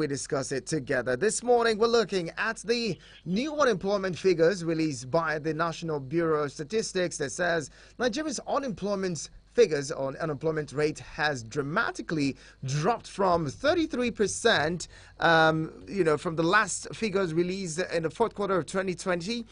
we discuss it together. This morning, we're looking at the new unemployment figures released by the National Bureau of Statistics that says Nigeria's unemployment rate has dramatically dropped from 33%, from the last figures released in the fourth quarter of 2020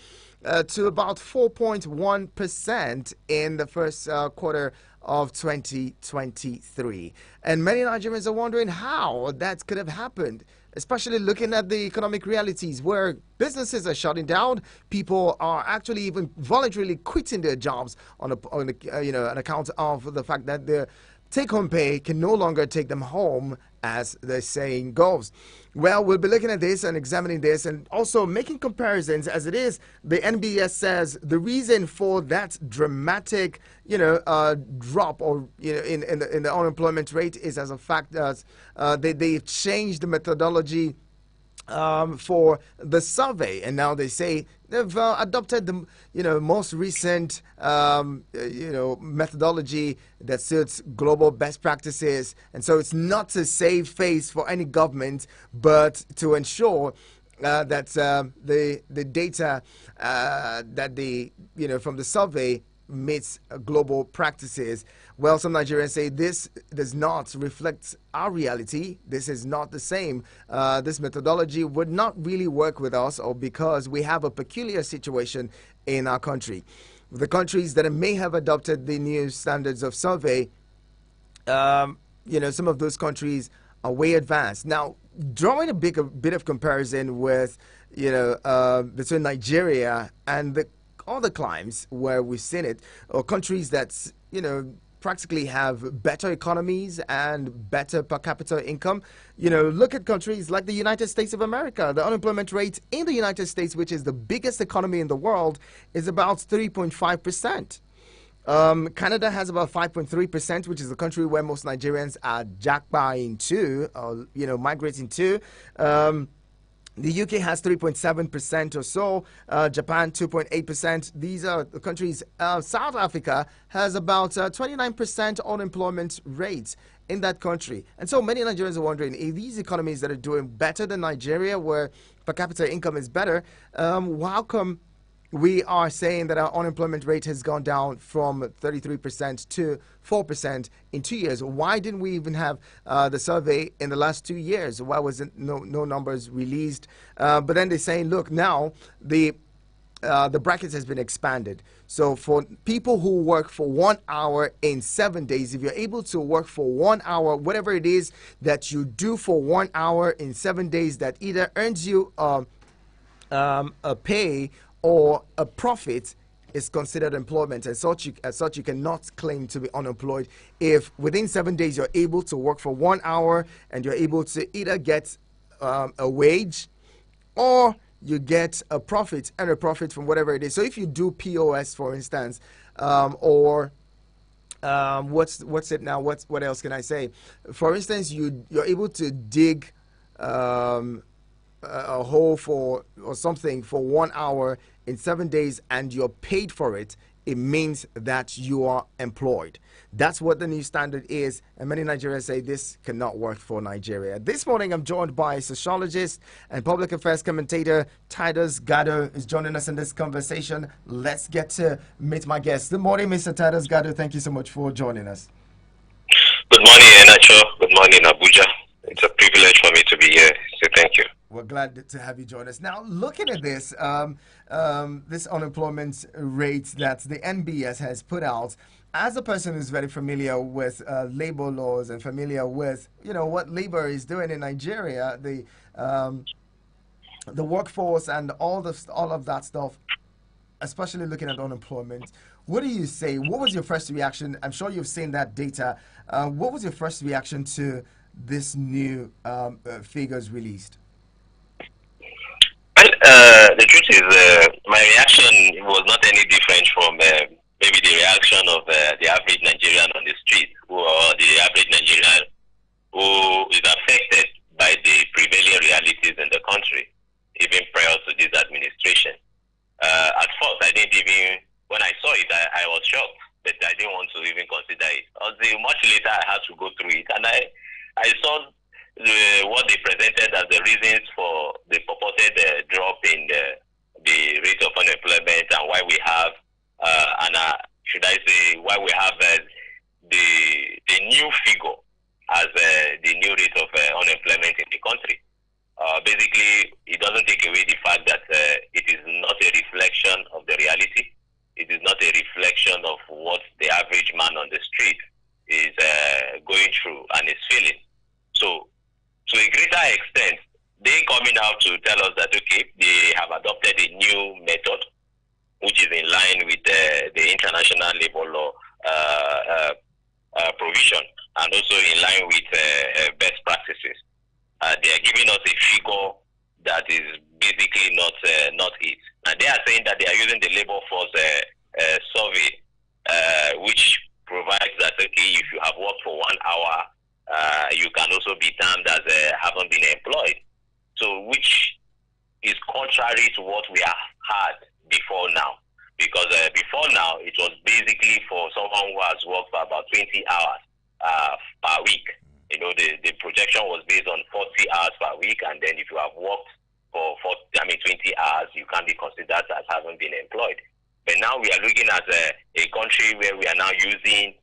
to about 4.1% in the first quarter of 2023. And many Nigerians are wondering how that could have happened, especially looking at the economic realities where businesses are shutting down. People are actually even voluntarily quitting their jobs on account of the fact that their take-home pay can no longer take them home, as the saying goes. Well, we'll be looking at this and examining this and also making comparisons. As it is, the NBS says the reason for that dramatic, drop or in the unemployment rate is as a fact that they've changed the methodology for the survey, and now they say they've adopted the most recent methodology that suits global best practices. And so it's not to save face for any government, but to ensure that the data that from the survey meets global practices. Well, some Nigerians say this does not reflect our reality. This is not the same. This methodology would not really work with us, or because we have a peculiar situation in our country. The countries that may have adopted the new standards of survey, some of those countries are way advanced. Now, drawing a bit of comparison with, between Nigeria and the other climes where we've seen it, or countries that practically have better economies and better per capita income. Look at countries like the United States of America. The unemployment rate in the United States, which is the biggest economy in the world, is about 3.5%. Canada has about 5.3%, which is the country where most Nigerians are jackpotting to, or migrating to. The UK has 3.7% or so, Japan 2.8%. These are the countries. South Africa has about 29% unemployment rate in that country. And so many Nigerians are wondering, if these economies that are doing better than Nigeria, where per capita income is better, how come we are saying that our unemployment rate has gone down from 33% to 4% in 2 years? Why didn't we even have the survey in the last 2 years? Why wasn't no numbers released? But then they're saying, look, now the bracket has been expanded. So for people who work for 1 hour in 7 days, if you're able to work for 1 hour, whatever it is that you do for 1 hour in 7 days, that either earns you a pay or a profit, is considered employment. As such, you cannot claim to be unemployed if within 7 days you're able to work for 1 hour and you're able to either get a wage or you get a profit from whatever it is. So if you do POS, for instance, or what's it now? What else can I say? For instance, you're able to dig a hole or something for 1 hour in 7 days and you're paid for it, it means that you are employed. That's what the new standard is, and many Nigerians say this cannot work for Nigeria. This morning I'm joined by sociologist and public affairs commentator Titus Gado is joining us in this conversation. Let's get to meet my guest. Good morning, Mr. Titus Gado. Thank you so much for joining us. Good morning, Enacho. Good morning, Abuja. It's a privilege for me to be here, so thank you. We're glad to have you join us. Now, looking at this, this unemployment rate that the NBS has put out, as a person who's very familiar with labor laws and familiar with, what labor is doing in Nigeria, the workforce and all of that stuff, especially looking at unemployment, what do you say? What was your first reaction? I'm sure you've seen that data. What was your first reaction to this new figures released? Well, the truth is, my reaction was not any different from maybe the reaction of the average Nigerian on the street, or the average Nigerian who is affected by the prevailing realities in the country, even prior to this administration. At first, I didn't even, when I saw it, I was shocked, but I didn't want to even consider it. Until much later, I had to go through it, and I saw what they presented as reasons for the purported drop in the rate of unemployment and why we have, should I say, why we have the new figure as the new rate of unemployment in the country. Basically, it doesn't take away the fact that it is not a reflection of the reality. It is not a reflection of what the average man on the street is going through and is feeling. So, to a greater extent, they coming out to tell us that, okay, they have adopted a new method, which is in line with the international labor law provision, and also in line with best practices. They are giving us a figure that is basically not it. And they are saying that they are using the labor force survey, which provides that, okay, if you have worked for 1 hour, you can also be termed as haven't been employed. So, which is contrary to what we have had before now. Because before now, it was basically for someone who has worked for about 20 hours per week. You know, the projection was based on 40 hours per week, and then if you have worked for 20 hours, you can be considered as having been employed. But now we are looking at a country where we are now using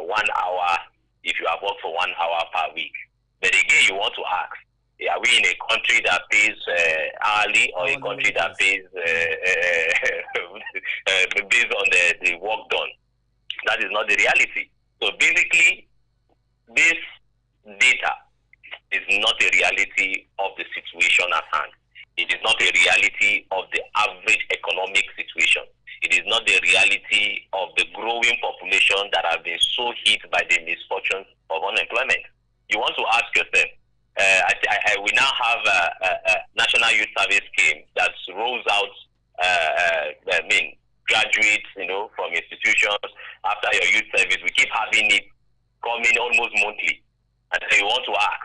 1 hour if you have worked for 1 hour per week. But again, you want to ask, are we in a country that pays hourly, or a country that pays based on the work done? That is not the reality. So basically, this data is not a reality of the situation at hand. It is not a reality of the average economic situation. It is not the reality of the growing population that have been so hit by the misfortune of unemployment. You want to ask yourself, we now have a National Youth Service Scheme that rolls out, graduates, from institutions after your youth service. We keep having it coming almost monthly. And so you want to ask,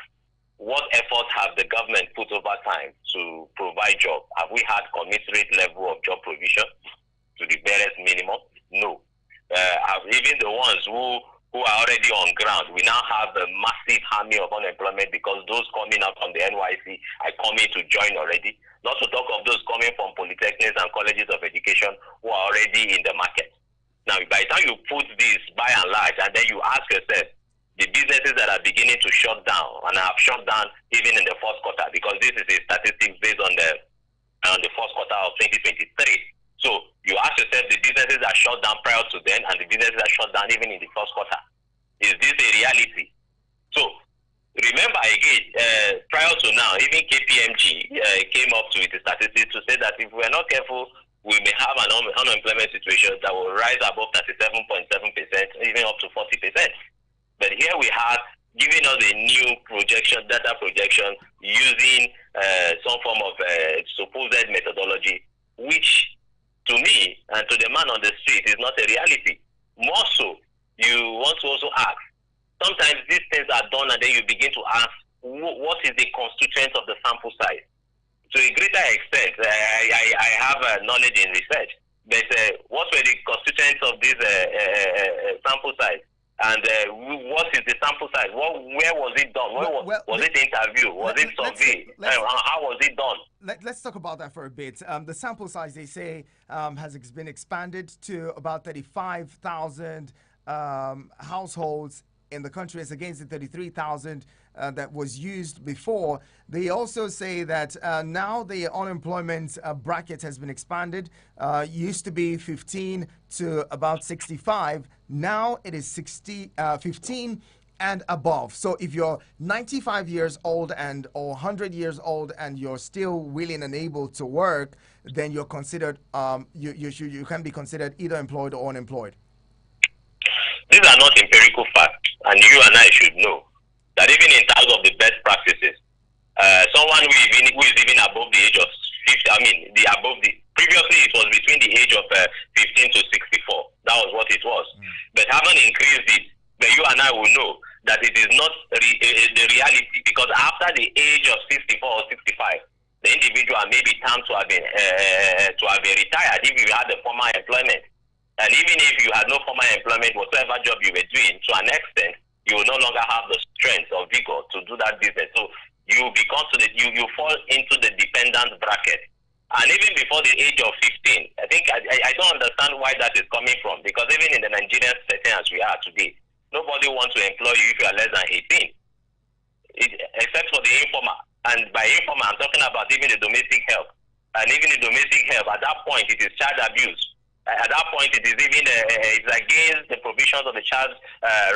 what efforts have the government put over time to provide jobs? Have we had commensurate level of job provision to the barest minimum? No. Even the ones who are already on ground, we now have a massive army of unemployment because those coming out from the NYC are coming to join already. Not to talk of those coming from polytechnics and colleges of education who are already in the market. Now, by the time you put this by and large, and then you ask yourself, the businesses that are beginning to shut down and have shut down even in the first quarter, because this is a statistics based on the first quarter of 2023. So you ask yourself, the businesses that shut down prior to then and the businesses that shut down even in the first quarter, is this a reality? So remember again, prior to now, even KPMG came up with the statistics to say that if we are not careful, we may have an unemployment situation that will rise above 37.7%, even up to 40%. But here we have giving us a new data projection using some form of supposed methodology, which to me and to the man on the street is not a reality. More so, you want to also ask, sometimes these things are done and then you begin to ask, what is the constituent of the sample size? To a greater extent, I have knowledge in research, but what were the constituents of this sample size? And what is the sample size? Where was it done? Was it interview? Was it survey? How was it done? Let's talk about that for a bit. The sample size, they say, has been expanded to about 35,000 households in the country, as against the 33,000 that was used before. They also say that now the unemployment bracket has been expanded. Used to be 15 to about 65. Now it is 15 and above. So if you're 95 years old or 100 years old and you're still willing and able to work, then you're considered you can be considered either employed or unemployed. These are not empirical facts, and you and I should know that even in terms of the best practices, someone who is even above the age of 50, previously it was between the age of 15 to 64. That was what it was. But having increased it, but you and I will know that it is not the reality, because after the age of 64 or 65, the individual may be termed to have been retired if you had a former employment. And even if you had no former employment, whatever job you were doing, to an extent, you will no longer have the strength or vigor to do that business. So you become to the you fall into the dependent bracket. And even before the age of 15, I think I don't understand why that is coming from, because even in the Nigerian setting as we are today, nobody wants to employ you if you are less than 18, except for the informer. And by informer, I'm talking about even the domestic help. And even the domestic help, at that point, it is child abuse. At that point, it is even it's against the provisions of the Child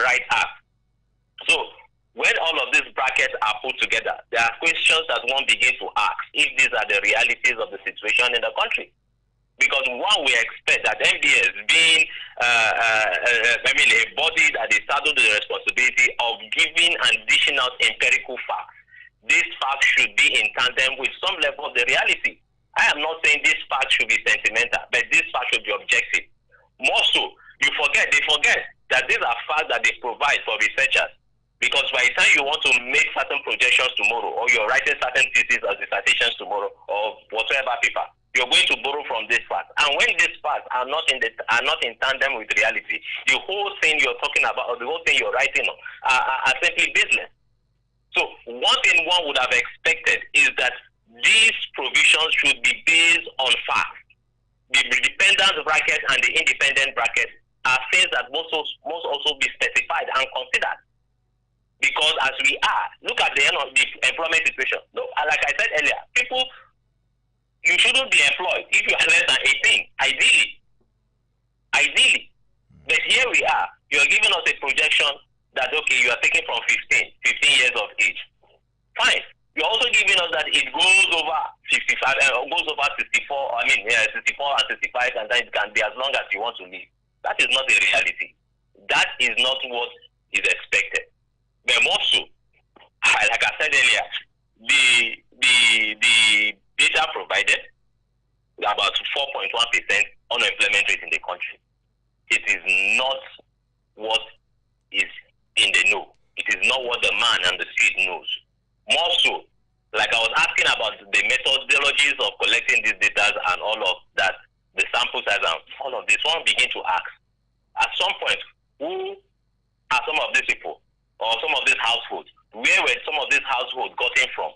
Rights Act. So when all of these brackets are put together, there are questions that one begins to ask if these are the realities of the situation in the country. Because one will expect that MDS being a body that is saddled with the responsibility of giving and dishing out empirical facts, these facts should be in tandem with some level of the reality. I am not saying this fact should be sentimental, but this fact should be objective. More so, they forget that these are facts that they provide for researchers. Because by the time you want to make certain projections tomorrow, or you're writing certain theses or dissertations tomorrow, or whatever paper, you're going to borrow from this fact. And when these facts are not in tandem with reality, the whole thing you're talking about, or the whole thing you're writing on, are simply business. So one thing one would have expected is that these provisions should be based on facts. The dependent bracket and the independent bracket are things that must also be specified and considered. Because as we are, look at the end of the employment situation. Look, like I said earlier, people, you shouldn't be employed if you are less than 18, ideally. But here we are, you are giving us a projection that, okay, you are taking from 15 years of age. Fine. You're also giving us that it goes over 65, goes over 64, 64 and 65, and then it can be as long as you want to live. That is not the reality. That is not what is expected. But more so, like I said earlier, the data provided about 4.1% unemployment rate in the country. It is not what is in the know. It is not what the man on the street knows. More so, like I was asking about the methodologies of collecting these data and all of that, the sample size and all of this, one begin to ask, at some point, who are some of these people? Or some of these households, where were some of these households gotten from?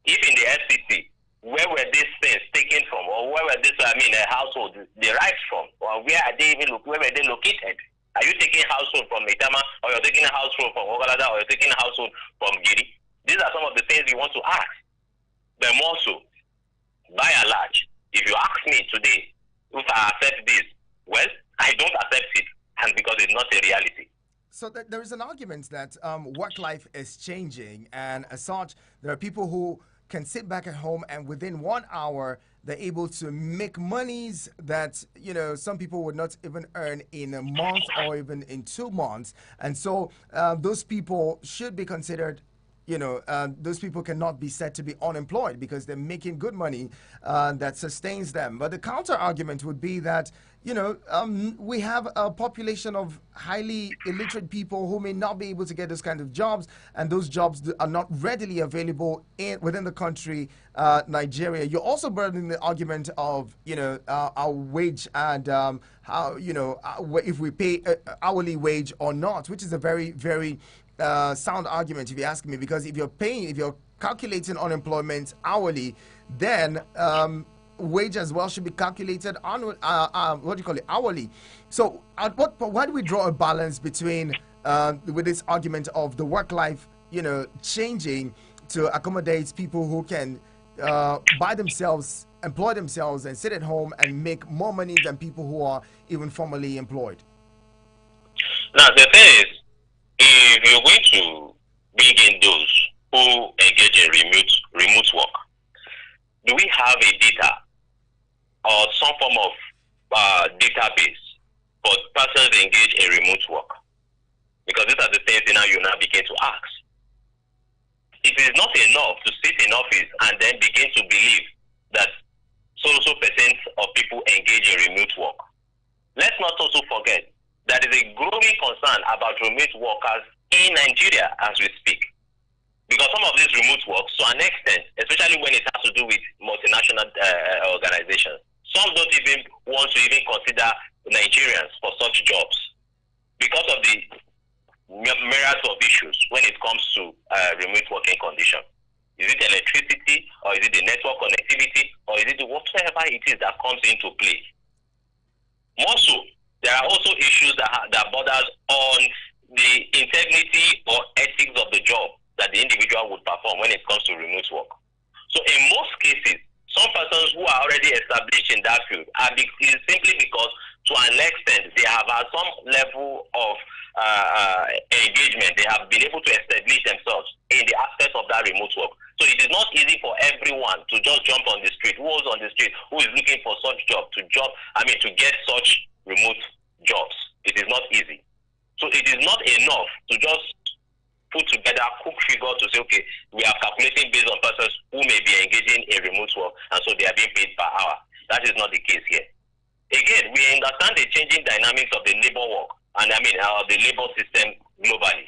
If in the FCC, where were these things taken from, or where were these households derived from, or where are they where were they located? Are you taking household from Maitama, or you're taking a household from Ogalada, or you're taking a household from Giri? These are some of the things you want to ask. But more so, by and large, if you ask me today if I accept this, well, I don't accept it, and because it's not a reality. So there is an argument that work life is changing, and as such, there are people who can sit back at home and within 1 hour they're able to make monies that some people would not even earn in a month or even in 2 months, and so those people should be considered. Those people cannot be said to be unemployed because they're making good money that sustains them. But the counter argument would be that, we have a population of highly illiterate people who may not be able to get those kind of jobs, and those jobs are not readily available within the country, Nigeria. You're also burdening the argument of, our wage and how, if we pay hourly wage or not, which is a very, very sound argument if you ask me, because if you're calculating unemployment hourly, then wage as well should be calculated on hourly. So why do we draw a balance between with this argument of the work life changing to accommodate people who can buy themselves, employ themselves, and sit at home and make more money than people who are even formally employed? Now the thing is, if you're going to bring in those who engage in remote work, do we have a data or some form of database for persons engaged in remote work? Because these are the things now you begin to ask. It is not enough to sit in office and then begin to believe that so percent of people engage in remote work. Let's not also forget that there is a growing concern about remote workers in Nigeria as we speak. Because some of these remote work, to an extent, especially when it has to do with multinational organizations, some don't even want to even consider Nigerians for such jobs because of the myriad of issues when it comes to remote working conditions. Is it electricity, or is it the network connectivity, or is it whatever it is that comes into play? More so, there are also issues that borders on the integrity or ethics of the job that the individual would perform when it comes to remote work. So in most cases, some persons who are already established in that field is simply because, to an extent, they have had some level of engagement. They have been able to establish themselves in the aspect of that remote work. So it is not easy for everyone to just jump on the street. Who is on the street? Who is looking for such job to get such remote jobs? It is not easy. So it is not enough to just put together a quick figure to say, okay, we are calculating based on persons who may be engaging in remote work, and so they are being paid per hour. That is not the case here. Again, we understand the changing dynamics of the labor work, and the labor system globally.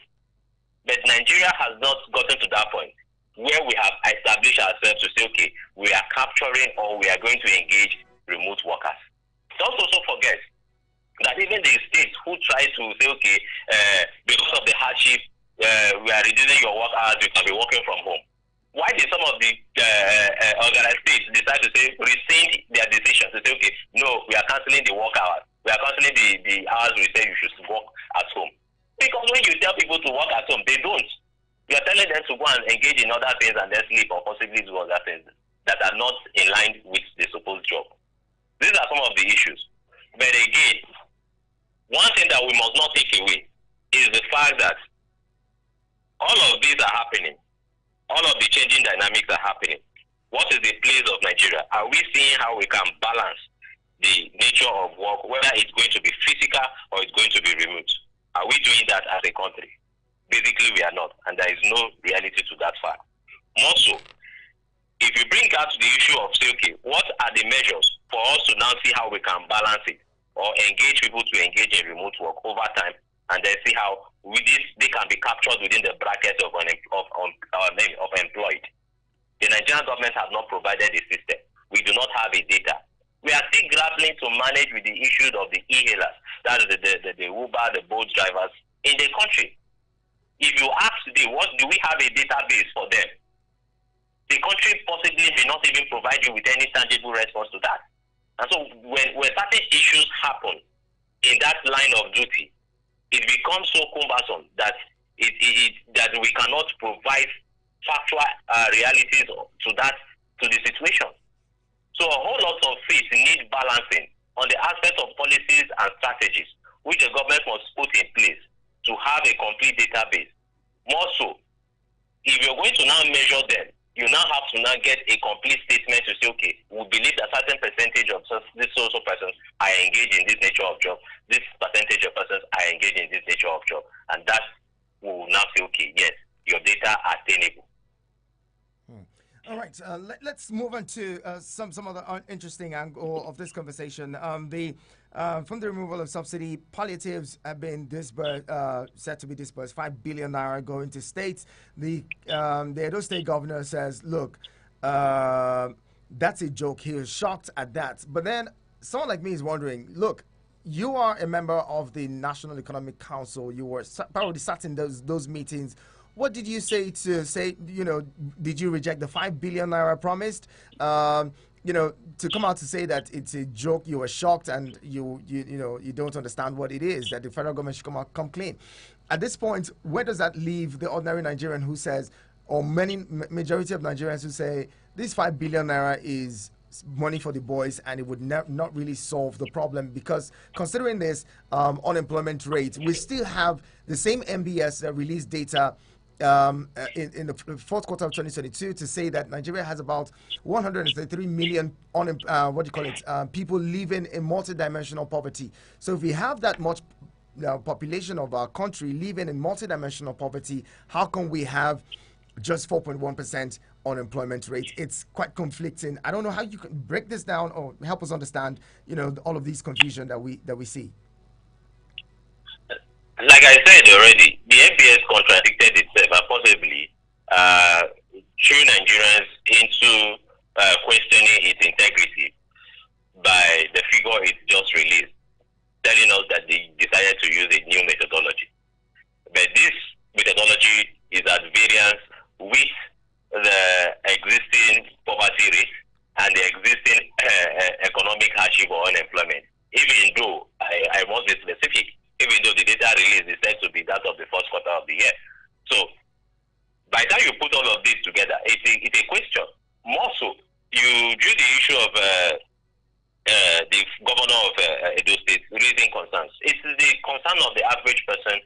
But Nigeria has not gotten to that point where we have established ourselves to say, okay, we are capturing or we are going to engage remote workers. Don't also forget that even the states who try to say, okay, because of the hardship, we are reducing your work hours, you can be working from home. Why did some of the organized states decide to say, rescind their decision to say, okay, no, we are cancelling the work hours. We are cancelling the hours we say you should work at home. Because when you tell people to work at home, they don't. You are telling them to go and engage in other things and then sleep, or possibly do other things that are not in line with the supposed job. These are some of the issues. But again, one thing that we must not take away is the fact that all of these are happening. All of the changing dynamics are happening. What is the place of Nigeria? Are we seeing how we can balance the nature of work, whether it's going to be physical or it's going to be remote? Are we doing that as a country? Basically, we are not, and there is no reality to that fact. More so, if you bring out the issue of, say, okay, what are the measures for us to now see how we can balance it or engage people to engage in remote work over time, and then see how they can be captured within the bracket of employed. The Nigerian government has not provided a system. We do not have a data. We are still grappling to manage with the issues of the e-hailers, that is the Uber, the boat drivers in the country. If you ask today, what do we have a database for them? The country possibly may not even provide you with any tangible response to that. And so when certain issues happen in that line of duty, it becomes so cumbersome that that we cannot provide factual realities to the situation. So a whole lot of things need balancing on the aspect of policies and strategies, which the government must put in place to have a complete database. More so, if you're going to now measure them, you now have to now get a complete statement to say, okay, we believe that certain percentage of this social persons are engaged in this nature of job. This percentage of persons are engaged in this nature of job. And that will now say, okay, yes, your data are attainable. All right, let's move on to some other interesting angle of this conversation. From the removal of subsidy, palliatives have been set to be disbursed, 5 billion naira going to states. The Edo State governor says, look, that's a joke. He was shocked at that. But then someone like me is wondering, look, you are a member of the National Economic Council. You were probably sat in those meetings. What did you say, did you reject the 5 billion naira promised? To come out to say that it's a joke, you were shocked and you don't understand what it is, that the federal government should come clean. At this point, where does that leave the ordinary Nigerian who says, or majority of Nigerians who say, this 5 billion naira is money for the boys and it would not really solve the problem? Because considering this unemployment rate, we still have the same MBS that released data in the fourth quarter of 2022 to say that Nigeria has about 133 million people living in multidimensional poverty. So if we have that much population of our country living in multidimensional poverty, how can we have just 4.1% unemployment rate? It's quite conflicting. I don't know how you can break this down or help us understand, all of these confusion that we see. Like I said already, the MBS contradicted itself and possibly threw Nigerians into questioning its integrity by the figure it just released, telling us that they decided to use a new methodology. But this methodology is at variance with the of the governor of Edo State raising concerns. It's the concern of the average person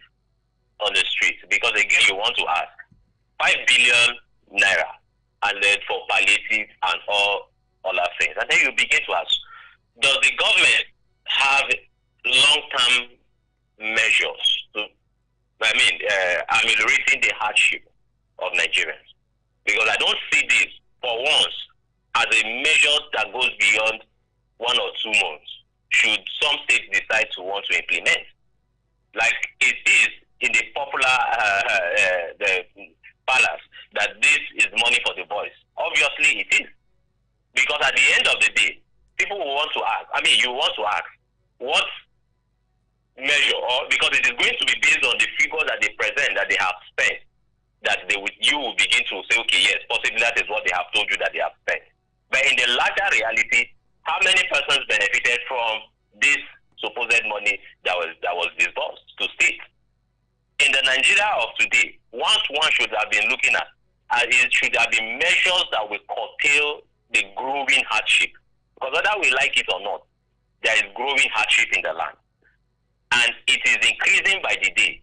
on the street, because again, you want to ask 5 billion naira, and then for palliative and all other things, and then you begin to ask, does the government have long-term measures to, ameliorating the hardship of Nigerians? Because I don't see this for once as a measure that goes beyond 1 or 2 months, should some states decide to want to implement, like it is in the popular the palace, that this is money for the boys. Obviously it is, because at the end of the day, people will want to ask, you want to ask, what measure, or because it is going to be based on the figures that they present, that they have spent, that you will begin to say, okay, yes, possibly that is what they have told you that they have spent. But in the larger reality, how many persons benefited from this supposed money that was disbursed to states? In the Nigeria of today, one should have been looking at, it should have been measures that will curtail the growing hardship. Because whether we like it or not, there is growing hardship in the land. And it is increasing by the day.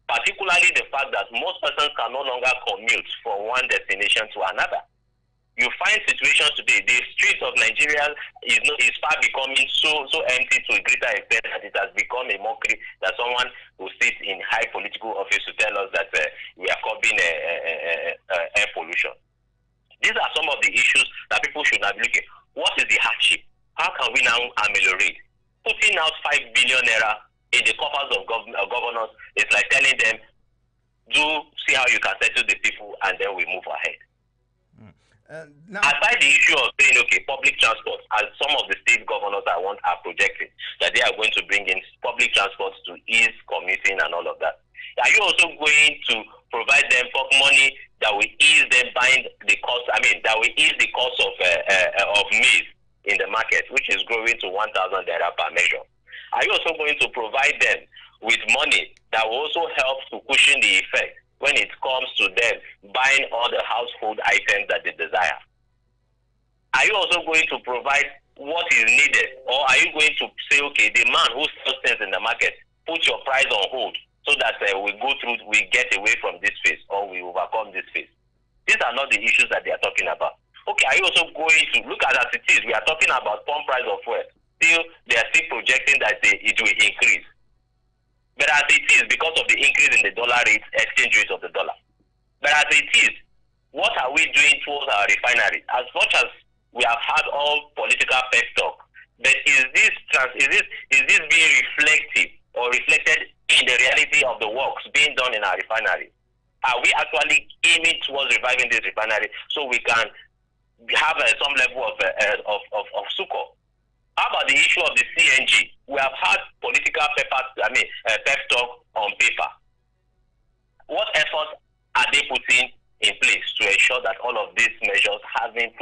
Particularly the fact that most persons can no longer commute from one destination to another. You find situations today, the streets of Nigeria is far becoming so empty to a greater extent that it has become a mockery that someone who sits in high political office to tell us that we are curbing air pollution. These are some of the issues that people should have looked at. What is the hardship? How can we now ameliorate? Putting out 5 billion naira in the coffers of governors is like telling them, do see how you can settle the people, and then we move ahead. Now, aside the issue of saying, okay, public transport, as some of the state governors are projecting, that they are going to bring in public transport to ease commuting and all of that. Are you also going to provide them for money that will ease them buying the cost, that will ease the cost of maize in the market, which is growing to 1,000 naira per measure? Are you also going to provide them with money that will also help to cushion the effect when it comes to them buying all the household items that they desire? Are you also going to provide what is needed? Or are you going to say, okay, the man who sells things in the market, put your price on hold so that we get away from this phase, or we overcome this phase? These are not the issues that they are talking about. Okay, are you also going to look at as it is? We are talking about pump price of fuel. Still, they are still projecting that it will increase. But as it is, because of the increase in the dollar rate, exchange rate of the dollar. But as it is, what are we doing towards our refinery? As much as we have had all political pep talk, but is this being reflective or reflected in the reality of the works being done in our refinery? Are we actually aiming towards reviving this refinery so we can have some level of succor? How about the issue of the CNG? We have had political pep talk on paper. What efforts are they putting in place to ensure that all of these measures have been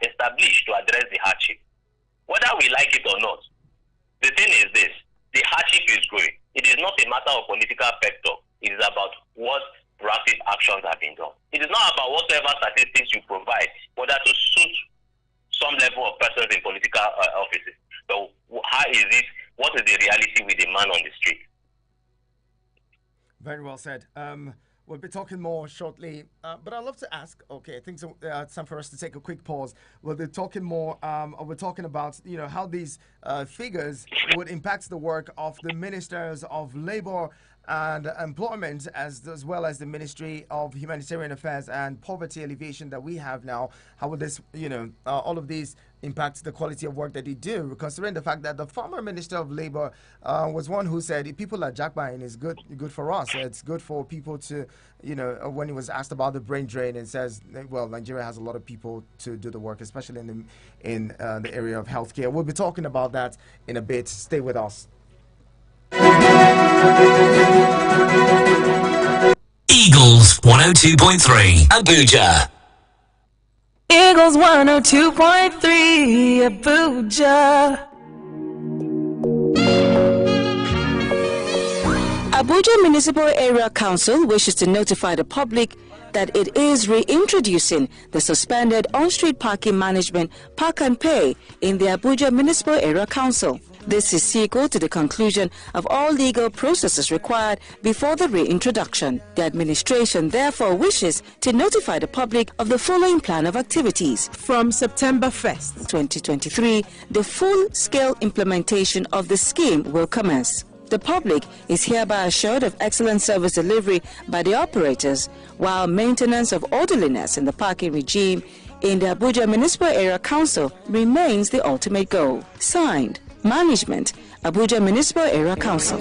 established to address the hardship? Whether we like it or not, the thing is this: the hardship is growing. It is not a matter of political pep talk. It is about what proactive actions have been done. It is not about whatever statistics you provide, whether to suit some level of persons in political offices. So how is it? What is the reality with the man on the street? Very well said. We'll be talking more shortly, but I'd love to ask. Okay, I think it's time for us to take a quick pause. We'll be talking more. We're talking about how these figures would impact the work of the ministers of labor and employment, as well as the Ministry of Humanitarian Affairs and Poverty Alleviation that we have now. How would this, all of these impact the quality of work that they do? Considering the fact that the former Minister of Labor was one who said, if people are jackbuying, it's good for us. It's good for people to, when he was asked about the brain drain, and says, well, Nigeria has a lot of people to do the work, especially in the area of healthcare. We'll be talking about that in a bit. Stay with us. Eagles 102.3 Abuja. Eagles 102.3 Abuja. Abuja Municipal Area Council wishes to notify the public that it is reintroducing the suspended on-street parking management Park and Pay in the Abuja Municipal Area Council. This is sequel to the conclusion of all legal processes required before the reintroduction. The administration therefore wishes to notify the public of the following plan of activities. From September 1st, 2023, the full-scale implementation of the scheme will commence. The public is hereby assured of excellent service delivery by the operators, while maintenance of orderliness in the parking regime in the Abuja Municipal Area Council remains the ultimate goal. Signed, Management, Abuja Municipal Area Council.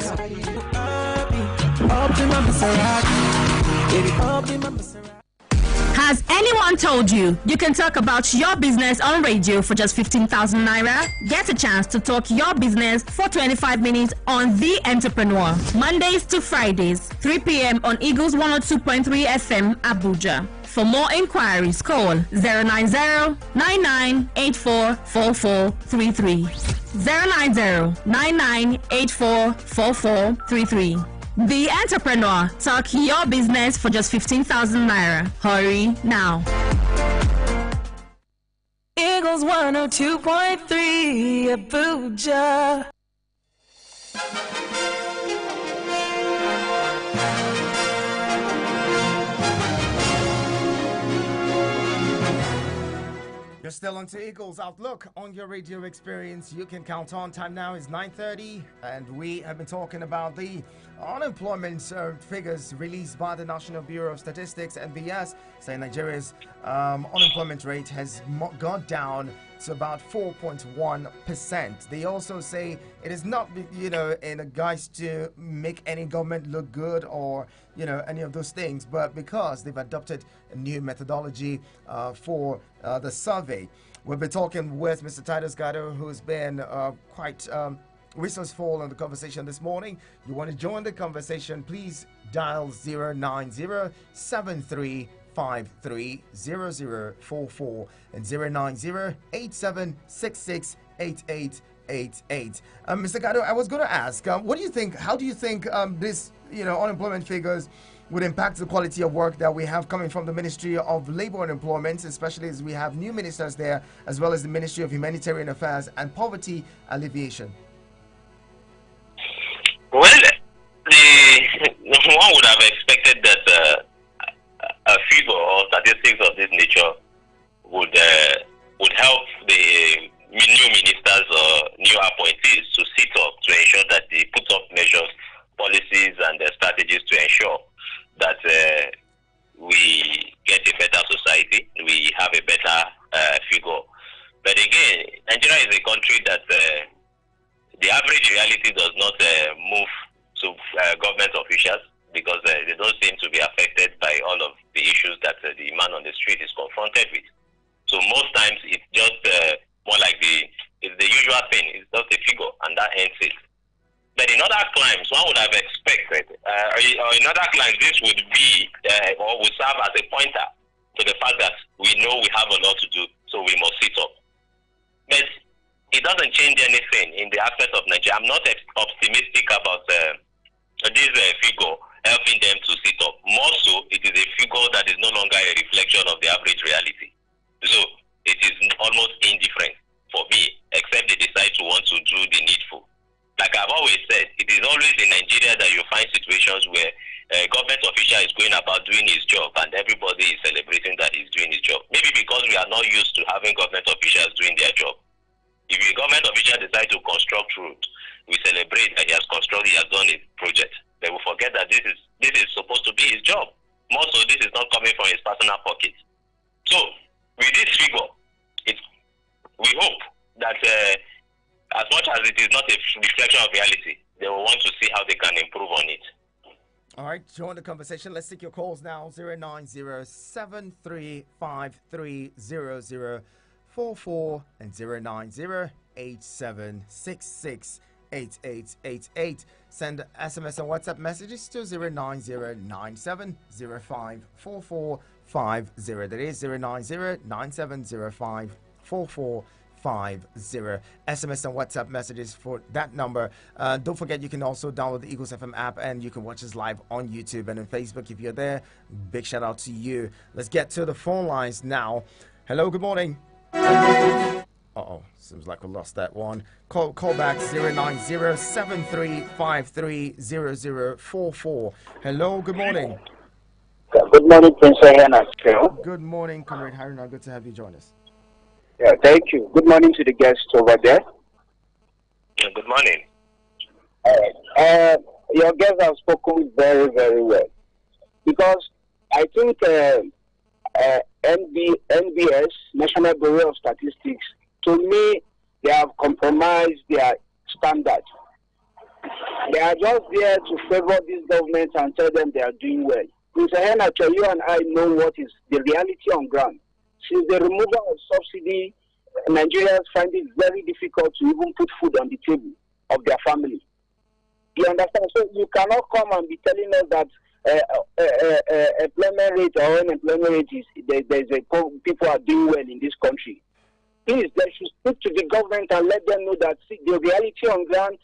Has anyone told you you can talk about your business on radio for just 15,000 naira? Get a chance to talk your business for 25 minutes on The Entrepreneur. Mondays to Fridays, 3 p.m. on Eagles 102.3 FM, Abuja. For more inquiries, call 090-9984-4433. 090-9984-4433. The Entrepreneur. Talk your business for just 15,000 naira. Hurry now. Eagles 102.3 Abuja. You're still on to Eagles Outlook on your radio experience. You can count on. Time now is 9:30, and we have been talking about the unemployment figures released by the National Bureau of Statistics, NBS, saying Nigeria's unemployment rate has gone down to about 4.1%. They also say it is not, in a guise to make any government look good or, any of those things, but because they've adopted a new methodology for the survey. We'll be talking with Mr. Titus Gado, who's been quite resourceful in the conversation this morning. You want to join the conversation, please dial 090-7353-0044 and 090-8766-8888. Mr. Gado, I was going to ask, what do you think, how do you think this, unemployment figures would impact the quality of work that we have coming from the Ministry of Labor and Employment, especially as we have new ministers there, as well as the Ministry of Humanitarian Affairs and Poverty Alleviation? Well, one would have expected that a figure or statistics of this nature would help the new ministers or new appointees to sit up to ensure that they put up measures, policies, and strategies to ensure that we get a better society, we have a better figure. But again, Nigeria is a country that the average reality does not move to government officials because they don't seem to be affected by all of the issues that the man on the street is confronted with. So most times it's just more like it's the usual thing. It's just a figure and that ends it. But in other climes, one would have expected, or in other climes, this would be or would serve as a pointer to the fact that we know we have a lot to do, so we must sit up. But it doesn't change anything in the aspect of Nigeria. I'm not optimistic about this figure helping them to sit up. More so, it is a figure that is no longer a reflection of the average reality. So it is almost indifferent for me, except they decide to want to do the needful. Like I've always said, it is always in Nigeria that you find situations where a government official is going about doing his job and everybody is celebrating that he's doing his job. Maybe because we are not used to having government officials doing their job. If a government official decides to construct road, we celebrate that he has constructed, he has done a project. They will forget that this is supposed to be his job. More so, this is not coming from his personal pocket. So, with this figure, we hope that as much as it is not a reflection of reality, they will want to see how they can improve on it. All right, join the conversation. Let's take your calls now. 090-7353-0044 and 090-8766-8888. Send SMS and WhatsApp messages to 090-9705-4450. That is 090-9705-4450. SMS and WhatsApp messages for that number. Don't forget, you can also download the Eagles FM app and you can watch us live on YouTube and on Facebook. If you're there, big shout out to you. Let's get to the phone lines now. Hello, good morning. Seems like we lost that one. Call back 090-7353-0044. Hello, good morning. Good morning, Prince Henna. Good morning, Comrade Haruna. Good to have you join us. Yeah, thank you. Good morning to the guests over there. Yeah, good morning. Your guests have spoken very, very well. Because I think NBS, National Bureau of Statistics, to me, they have compromised their standard. They are just there to favor these governments and tell them they are doing well. Mr. Henacho, you and I know what is the reality on ground. Since the removal of subsidy, Nigerians find it very difficult to even put food on the table of their family. You understand? So you cannot come and be telling us that employment rate or unemployment rate is people are doing well in this country. Please, they should speak to the government and let them know that the reality on ground,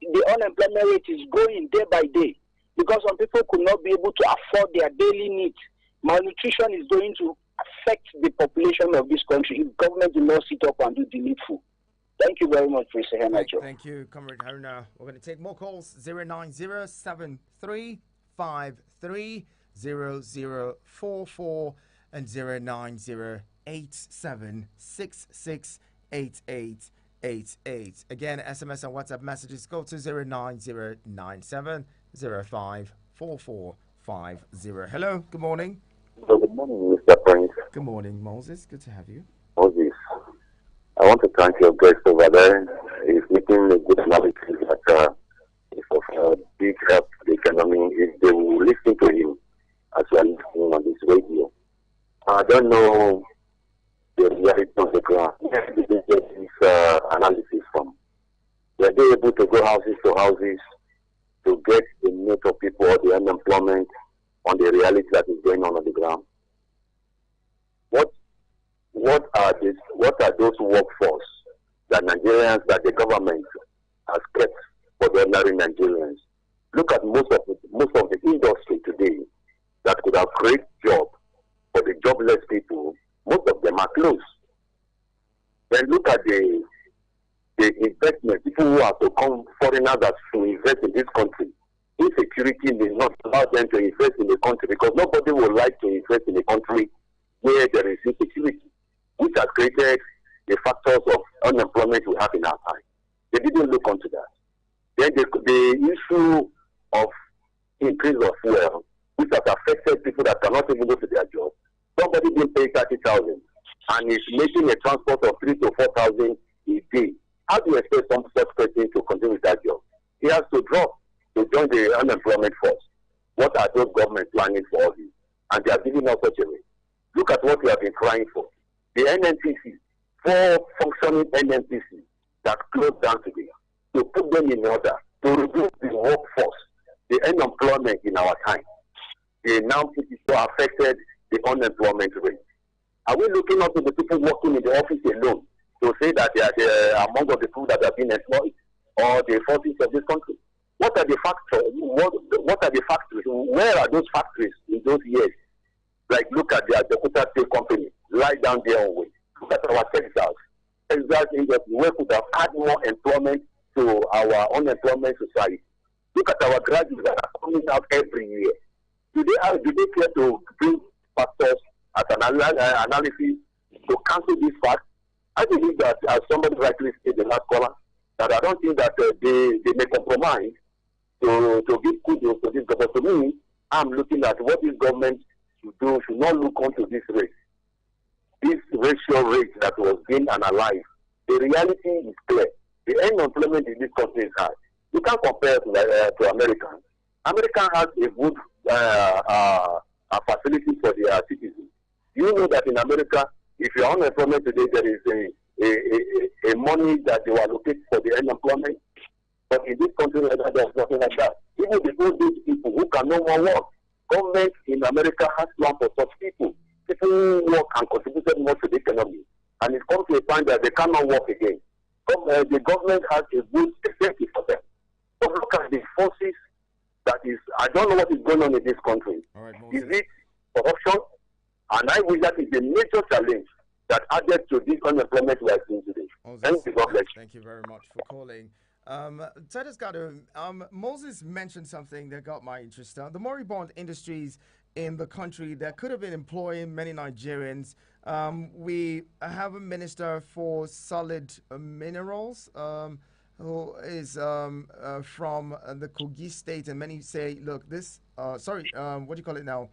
the unemployment rate is growing day by day because some people could not be able to afford their daily needs. Malnutrition is going to affect the population of this country if government do not sit up and do the needful. Thank you very much, Mr. Henacho. Thank you, Comrade Haruna. We're going to take more calls. 090-7353-0044 and 090-8766-8888. Again, SMS and WhatsApp messages go to 090-9705-4450. Hello, good morning. Good morning, Mr. Prince. Good morning, Moses. Good to have you. Moses, I want to thank your guest over there. He's making a good analysis that is of big help to the economy if they will listen to him as well listening on this radio. I don't know the reality of the ground. Where did they get this analysis from? Were they able to go houses to houses to get the note of people or the unemployment on the reality that is going on the ground? What are those workforce that Nigerians, that the government has kept for the ordinary Nigerians? Look at most of the industry today that could have created jobs for the jobless people. Most of them are closed. Then look at the investment. People who have to come, foreigners that to invest in this country. Insecurity may not allow them to invest in the country because nobody would like to invest in a country where there is insecurity, which has created the factors of unemployment we have in our time. They didn't look onto that. Then the issue of increase of fuel, which has affected people that cannot even go to their job. Somebody didn't pay 30,000 and is making a transport of 3,000 to 4,000 a day. How do you expect some such person to continue with that job? He has to drop to join the unemployment force. What are those governments planning for all this? And they are giving us such a way. Look at what we have been crying for. The NNPC, 4 functioning NNPC that closed down today, to put them in order, to reduce the workforce, the unemployment in our time. They now affected the unemployment rate. Are we looking up to the people working in the office alone to say that they are among the people that have been employed or the forces of this country? What are the factors? What are the factories? Where are those factories in those years? Like, look at the Ajakuta Steel Company, lie down there on way. Look at our Texas industry, where could have add more employment to our unemployment society. Look at our graduates that are coming out every year. Do they care to bring factors as an analysis to cancel this fact? I believe that, as somebody rightly said, the last caller, that I don't think that they may compromise to give kudos to this government. To me, I'm looking at what this government should do, should not look onto this rate. This ratio rate that was being analyzed, the reality is clear. The unemployment in this country is high. You can't compare to America. America has a good facility for their citizens. You know that in America, if you're unemployment today, there is a money that they allocate for the unemployment. But in this country, there's nothing like that. Even the old people who can no more work, government in America has planned for such people. People who work and contributed more to the economy. and it comes to a point that they cannot work again. The government has a good safety for them. But look at the forces that is, I don't know what is going on in this country. All right, is it corruption? And I wish that is a major challenge that added to this unemployment we are seeing today. Moses, thank you, God bless. Thank you very much for calling. Titus Gado, Moses mentioned something that got my interest. The moribund industries in the country that could have been employing many Nigerians. We have a minister for solid minerals who is from the Kogi state, and many say, look, this, what do you call it now?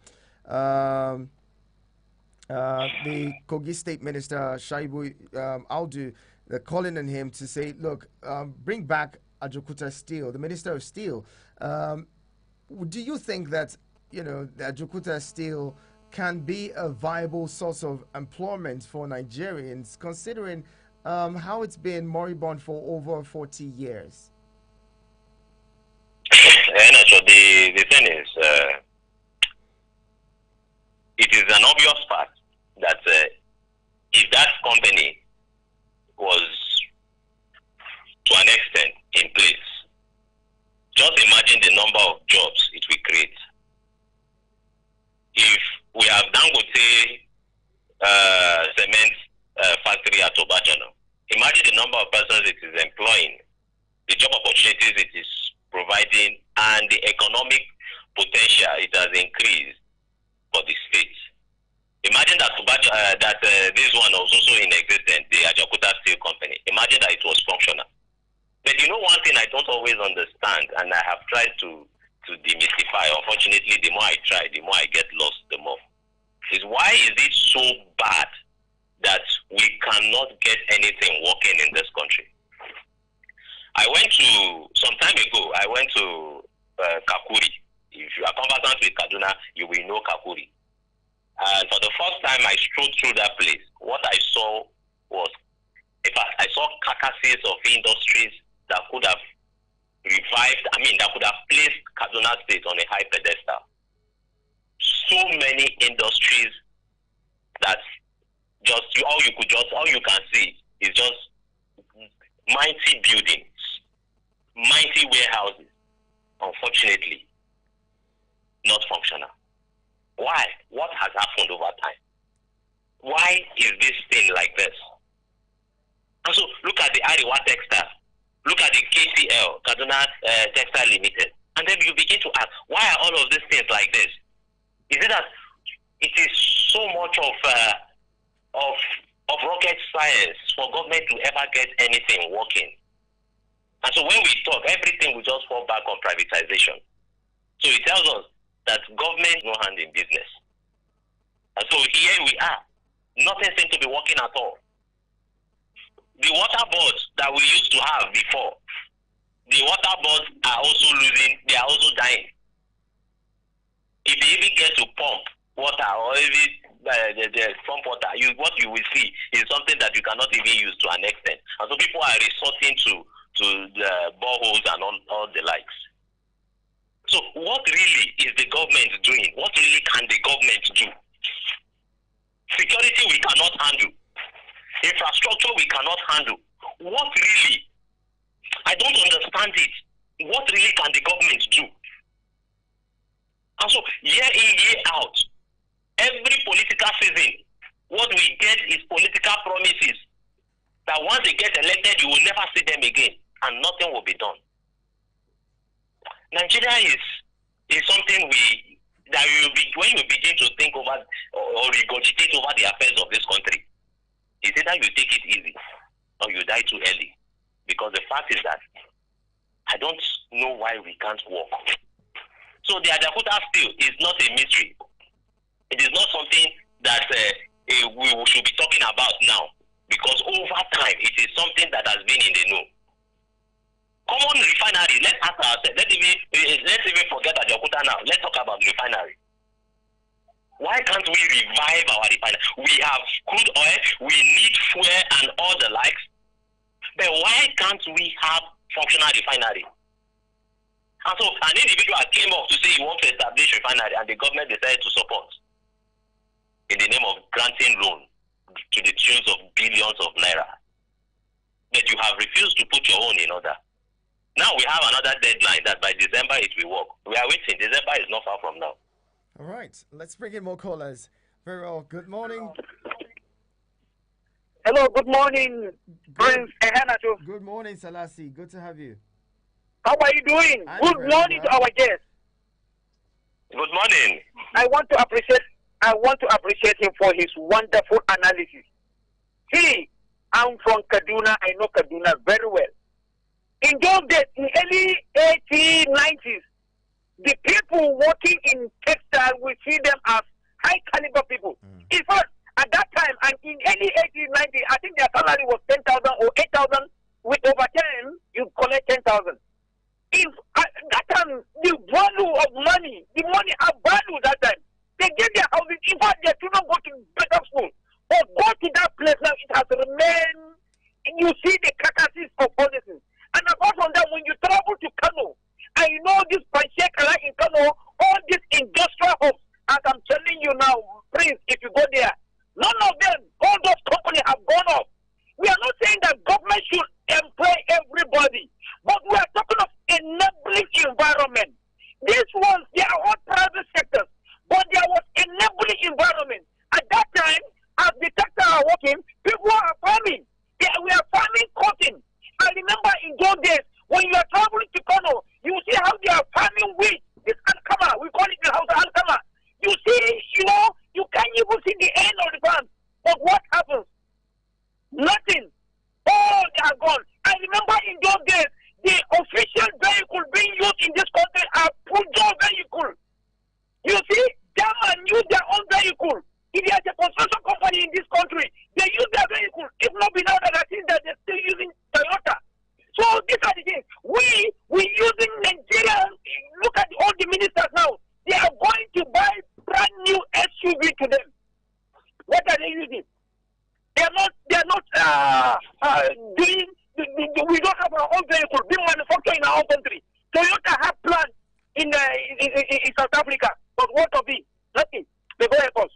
The Kogi state minister, Shaibu Aldu, they're calling on him to say, look, bring back Ajaokuta Steel, the Minister of Steel. Do you think that, the Ajaokuta Steel can be a viable source of employment for Nigerians, considering how it's been moribund for over 40 years? So the thing is, it is an obvious fact that if that company was to an extent in place, just imagine the number of jobs it will create. If we have Dangote cement factory at Obachano, imagine the number of persons it is employing, the job opportunities it is providing, and the economic potential it has increased for the state. Imagine that this one was also in existence, the Ajaokuta Steel Company. Imagine that it was functional. But one thing I don't always understand, and I have tried to demystify. Unfortunately, the more I try, the more I get lost, the more. Is why is it so bad that we cannot get anything working in this country? Some time ago, I went to Kakuri. If you are conversant with Kaduna, you will know Kakuri. And for the first time I strolled through that place, what I saw was, in fact, I saw carcasses of industries that could have that could have placed Kaduna State on a high pedestal. So many industries that all you can see is just mighty buildings, mighty warehouses. Unfortunately, not functional. Why? What has happened over time? Why is this thing like this? And so look at the Ariwa Textile. Look at the KCL, Kaduna Textile Limited. And then you begin to ask, why are all of these things like this? Is it that it is so much of rocket science for government to ever get anything working? And so when we talk, everything will just fall back on privatization. So it tells us that government no hand in business. And so here we are. Nothing seems to be working at all. The water boards that we used to have before, the water boards are also losing, they are also dying. If they even get to pump water or even pump water, what you will see is something that you cannot even use to an extent. And so people are resorting to the boreholes and all the likes. So what really is the government doing? What really can the government do? Security we cannot handle. Infrastructure we cannot handle. What really? I don't understand it. What really can the government do? And so year in, year out, every political season, what we get is political promises that once they get elected, you will never see them again, and nothing will be done. Nigeria is something when you begin to think over or regurgitate over the affairs of this country, it's either you take it easy or you die too early. Because the fact is that I don't know why we can't walk. So the Ajaokuta Steel is not a mystery. It is not something that we should be talking about now. Because over time, it is something that has been in the know. Common refinery, let's ask ourselves, let's even forget Ajaokuta now. Let's talk about refinery. Why can't we revive our refinery? We have crude oil, we need fuel and all the likes. But why can't we have functional refinery? And so an individual came up to say he wants to establish refinery and the government decided to support in the name of granting loan to the tunes of billions billions of naira. But you have refused to put your own in order. Now we have another deadline that by December it will work. We are waiting. December is not far from now. All right, let's bring in more callers. Very well. Good morning. Hello, good morning, Prince Ehanacho. Good morning, Salasi. Good to have you. How are you doing? Good morning to our guest. Good morning. I want to appreciate him for his wonderful analysis. See, I'm from Kaduna. I know Kaduna very well. In those days, in early 1890s, the people working in textile, we see them as high caliber people. In fact, at that time, and in early 1890, I think their salary was 10,000 or 8,000. With overtime, you collect 10,000. If at that time, the value of money, the money have value that time. They get their houses. In fact, they do not go to better school or go to that place now. It has remained. And you see the carcasses of all this. And apart from that, when you travel to Kano, and you know this Panchekala in Kano, all these industrial hubs, as I'm telling you now, Prince, if you go there, none of them, all those companies have gone up. We are not saying that government should employ everybody, but we are talking of enabling environment. These ones, they are all private sectors, but there was enabling environment. At that time, as the sector are working, people are farming. We are farming cotton. I remember in those days, when you are traveling to Kano, you see how they are farming wheat. This alkama, we call it the house alkama. You see, you can't even see the end of the farm. But what happens? Nothing. Oh, they are gone. I remember in those days, the official vehicle being used in this country are Pujo vehicle. You see, German use their own vehicle. If there's a construction company in this country, they use their vehicle. If not without that, I think that they're still using Toyota. So these are the things. We using Nigeria. Look at all the ministers now. They are going to buy brand new SUV to them. What are they using? They are not doing. We don't have our own vehicle being manufactured in our own country. Toyota have plants in South Africa, but what of it? Nothing. They go help us.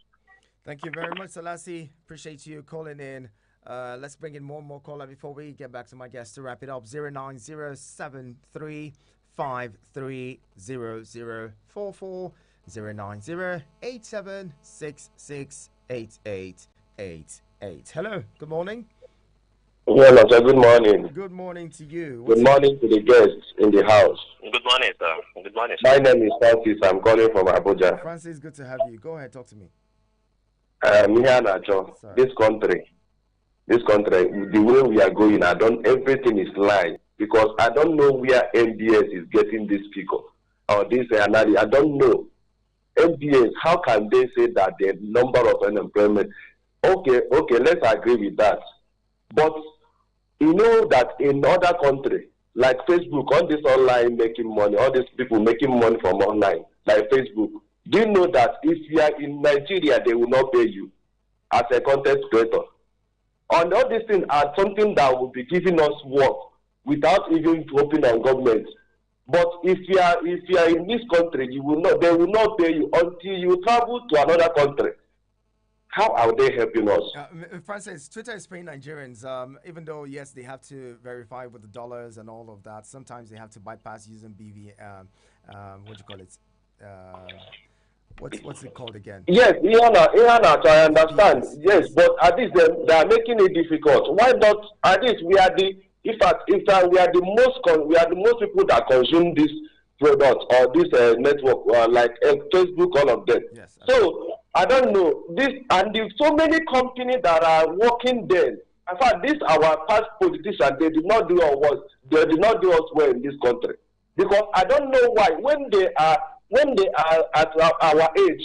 Thank you very much, Salasi. Appreciate you calling in. Let's bring in more caller before we get back to my guest to wrap it up. 09073530044 09087668888. Hello. Good morning. Yeah, sir. Good morning. Good morning to you. Good morning to the guests in the house. Good morning, sir. Good morning, sir. My name is Francis. I'm calling from Abuja. Francis, good to have you. Go ahead, talk to me. This country, the way we are going, everything is lying because I don't know where MBS is getting this figure or this analysis. I don't know. MBS, how can they say that the number of unemployment? Okay, let's agree with that. But you know that in other countries, like Facebook, all this online making money, all these people making money from online, like Facebook, do you know that if you are in Nigeria, they will not pay you as a content creator? And all these things are something that will be giving us work without even hoping on government. But if you are in this country, they will not pay you until you travel to another country. How are they helping us? Francis, Twitter is paying Nigerians, even though, yes, they have to verify with the dollars and all of that. Sometimes they have to bypass using BV, what do you call it? What's it called again? Yes, Ihana, I understand. Yes, but at least they are making it difficult. Why not? At least we are the most people that consume this product or this network, like Facebook, all of them. Yes, so I don't know this, and there's so many companies that are working there. In fact, this our past politicians, they did not do us well in this country because I don't know why when they are at our age,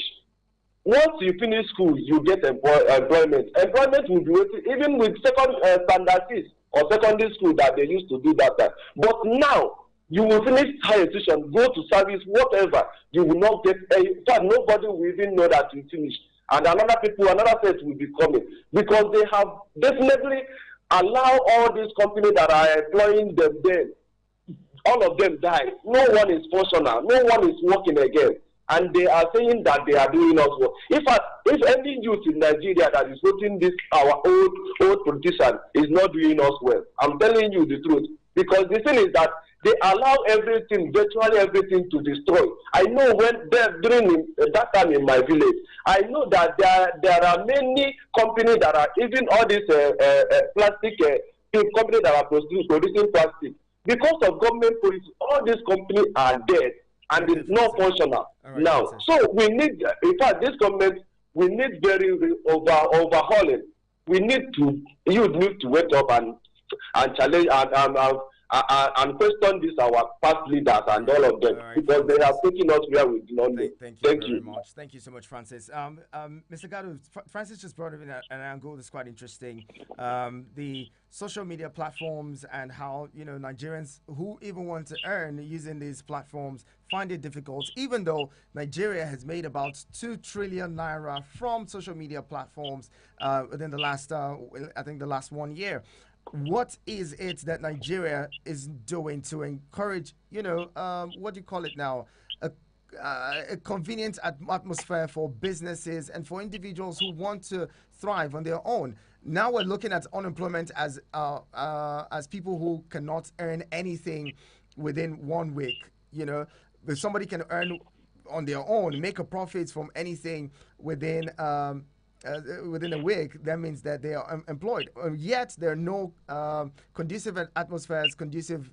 once you finish school, you get employment. Employment will be waiting, even with standard 6 or secondary school that they used to do that time. But now, you will finish higher institution, go to service, whatever. You will not get nobody will even know that you finished. And another set will be coming because they have definitely allowed all these companies that are employing them then. All of them die. No one is functional. No one is working again. and they are saying that they are doing us well. If any youth in Nigeria that is voting this our old politician is not doing us well, I'm telling you the truth. Because the thing is that they allow everything, virtually everything, to destroy. I know when during that time in my village, I know that there are many companies that are, even all these plastic companies that are producing plastic. Because of government policy, all these companies are dead and it's not functional now. So we need, in fact, this government, we need very overhauling. You need to wake up and challenge and question this our past leaders and all of them, because they have taken us where we do not know. Thank you very much. Thank you so much, Francis. Mr. Gadu, Francis just brought up an angle that's quite interesting. The social media platforms and how, Nigerians who even want to earn using these platforms find it difficult, even though Nigeria has made about 2 trillion naira from social media platforms within the last, I think the last 1 year. What is it that Nigeria is doing to encourage, what do you call it now, a convenient atmosphere for businesses and for individuals who want to thrive on their own? Now we're looking at unemployment as people who cannot earn anything within 1 week. If somebody can earn on their own, make a profit from anything within a week, that means that they are employed. Yet there are no conducive atmospheres, conducive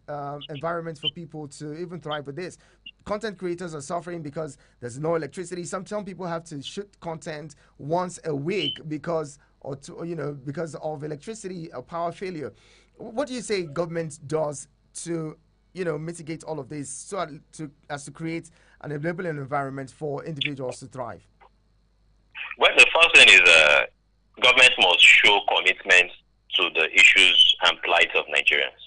environments for people to even thrive with this. Content creators are suffering because there's no electricity. Some people have to shoot content once a week because of electricity or power failure. What do you say government does to mitigate all of this so as to create an enabling environment for individuals to thrive? Well, the first thing is government must show commitment to the issues and plight of Nigerians.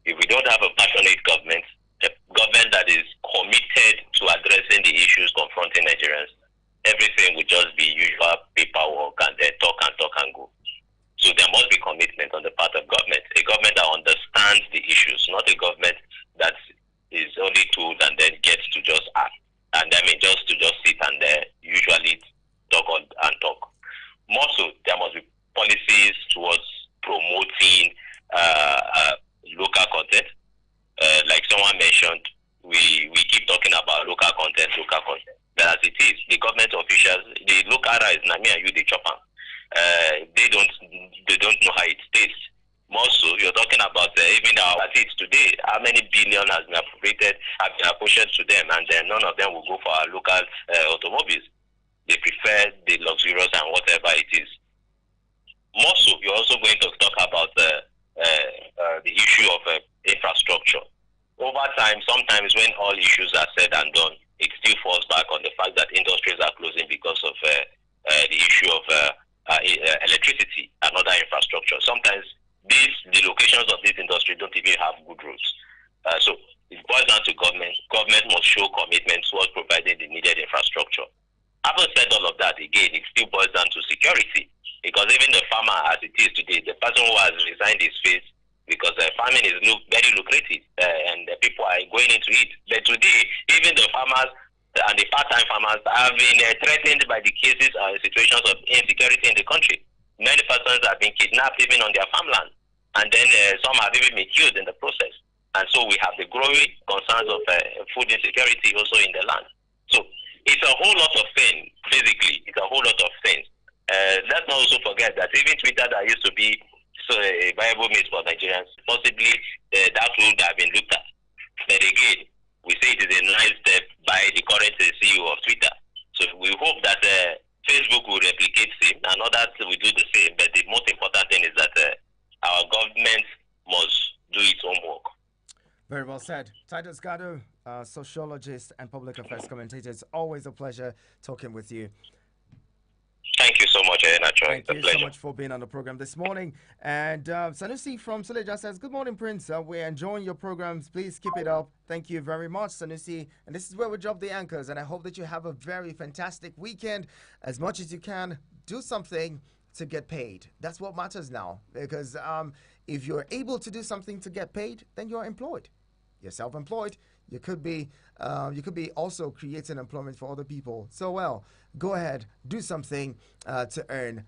If we don't have a passionate government, a government that is committed to addressing the issues confronting Nigerians, everything will just be usual paperwork and then talk and go. So there must be commitment on the part of government, a government that understands the issues, not a government that is only told and then gets to just act. And just sit and usually talk and talk. More so, there must be policies towards promoting local content. Like someone mentioned, we keep talking about local content. But as it is, the government officials, the local rice, Nami and you, the chopper, they don't know how it tastes. More so, you're talking about even our seats today. How many billion has been appropriated, have been apportioned to them, and then none of them will go for our local automobiles. They prefer the luxurious and whatever it is. More so, you're also going to talk about the issue of infrastructure. Over time, sometimes when all issues are said and done, it still falls back on the fact that industries are closing because of the issue of electricity and other infrastructure. Sometimes the locations of this industry don't even have good roads. So it boils down to government. Government must show commitment towards providing the needed infrastructure. Having said all of that, again, it still boils down to security. Because even the farmer, as it is today, the person who has resigned his face because farming is very lucrative and people are going into it. But today, even the farmers and the part-time farmers have been threatened by the cases and situations of insecurity in the country. Many persons have been kidnapped even on their farmland, and then some have even been killed in the process. And so we have the growing concerns of food insecurity also in the land. So it's a whole lot of things, basically. It's a whole lot of things. Let's not also forget that even Twitter that used to be a viable means for Nigerians, possibly that would have been looked at. But again, we say it is a nice step by the current CEO of Twitter. So we hope that Facebook will replicate same and others will do the same. But the most important thing is that our government must do its homework. Very well said. Titus Gadu, sociologist and public affairs commentator. It's always a pleasure talking with you. Thank you so much, Nacho. Thank you so much for being on the program this morning. And Sanusi from Suleja says, good morning, Prince. We're enjoying your programs. Please keep it up. Thank you very much, Sanusi. And this is where we drop the anchors. And I hope that you have a very fantastic weekend. As much as you can, do something to get paid. That's what matters now. Because if you're able to do something to get paid, then you're employed. You're self-employed. you could be also creating employment for other people. So, well, go ahead, do something to earn.